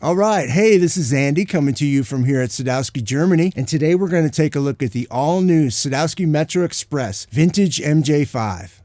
All right, hey, this is Andy coming to you from here at Sadowsky, Germany, and today we're going to take a look at the all-new Sadowsky MetroExpress Vintage M J-5.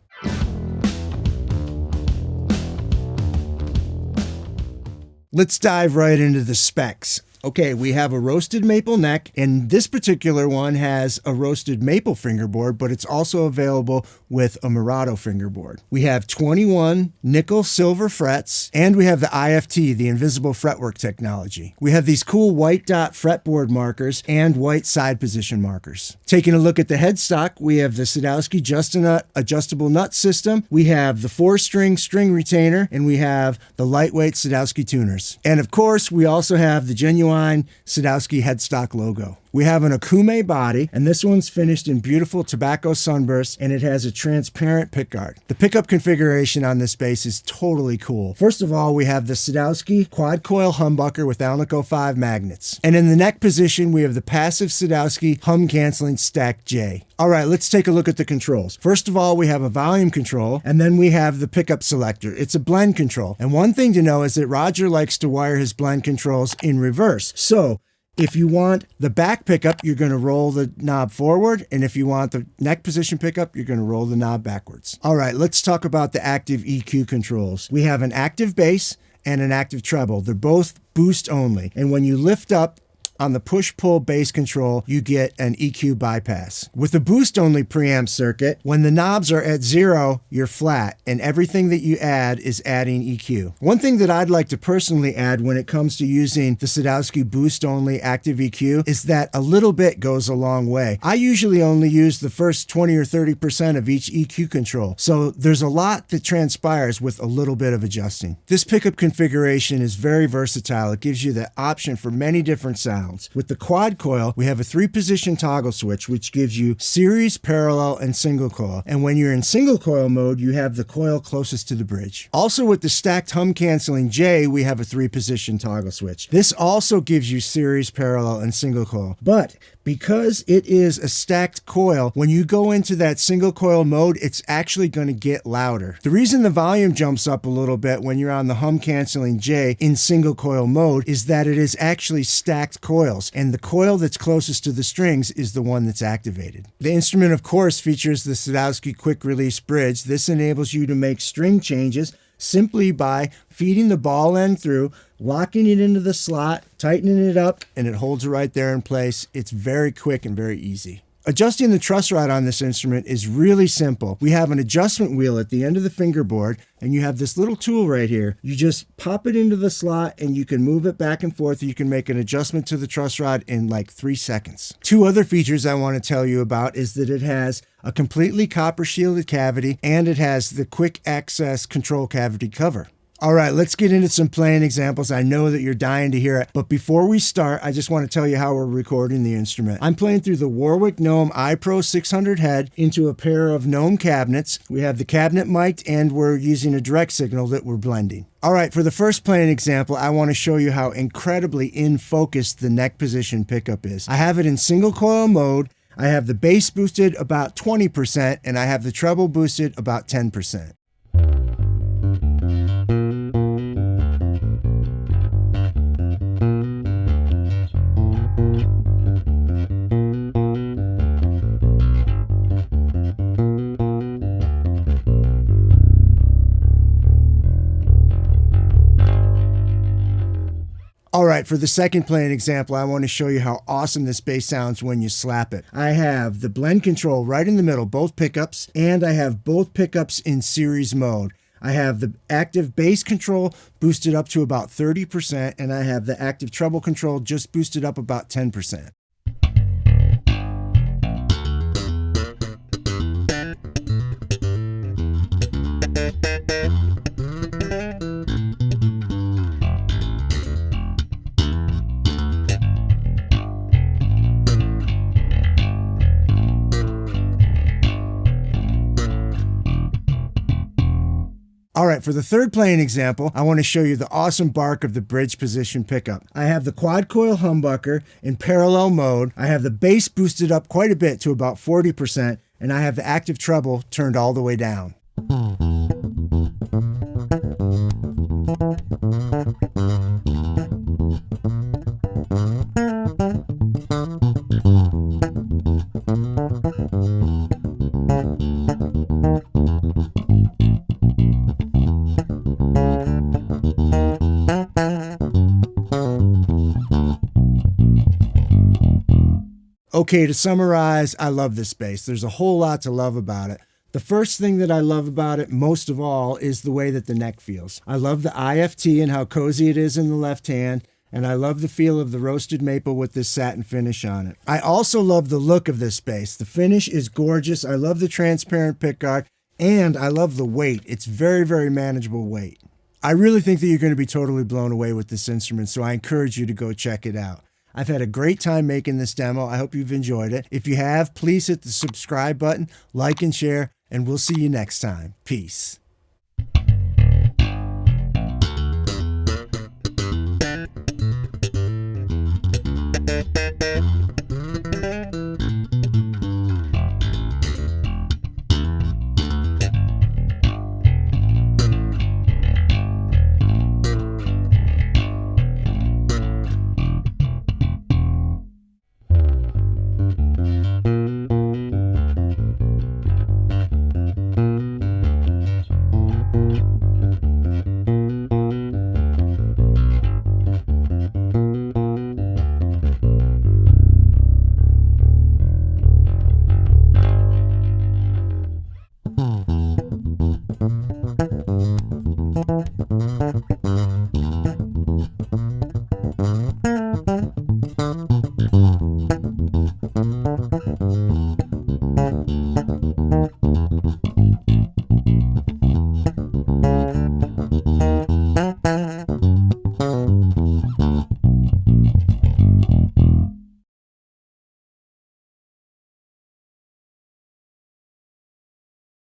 Let's dive right into the specs. Okay, we have a roasted maple neck, and this particular one has a roasted maple fingerboard, but it's also available with a morado fingerboard. We have 21 nickel silver frets, and we have the IFT, the invisible fretwork technology. We have these cool white dot fretboard markers and white side position markers. Taking a look at the headstock, we have the Sadowsky Just-A-Nut adjustable nut system. We have the 4-string string retainer, and we have the lightweight Sadowsky tuners. And of course, we also have the genuine Sadowsky headstock logo. We have an okoume body, and this one's finished in beautiful tobacco sunburst, and it has a transparent pickguard. The pickup configuration on this bass is totally cool. First of all, we have the Sadowsky quad-coil humbucker with Alnico 5 magnets. And in the neck position, we have the passive Sadowsky hum-canceling Stack J. All right, let's take a look at the controls. First of all, we have a volume control, and then we have the pickup selector. It's a blend control. And one thing to know is that Roger likes to wire his blend controls in reverse. So if you want the back pickup, you're going to roll the knob forward. And if you want the neck position pickup, you're going to roll the knob backwards. All right, let's talk about the active EQ controls. We have an active bass and an active treble. They're both boost only. And when you lift up on the push-pull bass control, you get an EQ bypass. With the boost-only preamp circuit, when the knobs are at 0, you're flat, and everything that you add is adding EQ. One thing that I'd like to personally add when it comes to using the Sadowsky boost-only active EQ is that a little bit goes a long way. I usually only use the first 20 or 30% of each EQ control, so there's a lot that transpires with a little bit of adjusting. This pickup configuration is very versatile. It gives you the option for many different sounds. With the quad coil, we have a 3-position toggle switch, which gives you series, parallel, and single coil. And when you're in single coil mode, you have the coil closest to the bridge. Also with the stacked hum canceling J, we have a 3-position toggle switch. This also gives you series, parallel, and single coil. But because it is a stacked coil, when you go into that single coil mode, it's actually going to get louder. The reason the volume jumps up a little bit when you're on the hum canceling J in single coil mode is that it is actually stacked coils, and the coil that's closest to the strings is the one that's activated. The instrument, of course, features the Sadowsky quick release bridge. This enables you to make string changes simply by feeding the ball end through, locking it into the slot, tightening it up, and it holds it right there in place. It's very quick and very easy. Adjusting the truss rod on this instrument is really simple. We have an adjustment wheel at the end of the fingerboard, and you have this little tool right here. You just pop it into the slot, and you can move it back and forth. You can make an adjustment to the truss rod in like 3 seconds. 2 other features I want to tell you about is that it has a completely copper shielded cavity, and it has the quick access control cavity cover. All right, let's get into some playing examples. I know that you're dying to hear it, but before we start, I just want to tell you how we're recording the instrument. I'm playing through the Warwick Gnome iPro 600 head into a pair of Gnome cabinets. We have the cabinet mic'd, and we're using a direct signal that we're blending. All right, for the first playing example, I want to show you how incredibly in focus the neck position pickup is. I have it in single coil mode. I have the bass boosted about 20%, and I have the treble boosted about 10%. All right, for the second playing example, I want to show you how awesome this bass sounds when you slap it. I have the blend control right in the middle, both pickups, and I have both pickups in series mode. I have the active bass control boosted up to about 30%, and I have the active treble control just boosted up about 10%. All right, for the third playing example, I want to show you the awesome bark of the bridge position pickup. I have the quad coil humbucker in parallel mode. I have the bass boosted up quite a bit to about 40%, and I have the active treble turned all the way down. Okay, to summarize, I love this bass. There's a whole lot to love about it. The first thing that I love about it most of all is the way that the neck feels. I love the IFT and how cozy it is in the left hand, and I love the feel of the roasted maple with this satin finish on it. I also love the look of this bass. The finish is gorgeous. I love the transparent pickguard, and I love the weight. It's very, very manageable weight. I really think that you're going to be totally blown away with this instrument, so I encourage you to go check it out. I've had a great time making this demo. I hope you've enjoyed it. If you have, please hit the subscribe button, like and share, and we'll see you next time. Peace.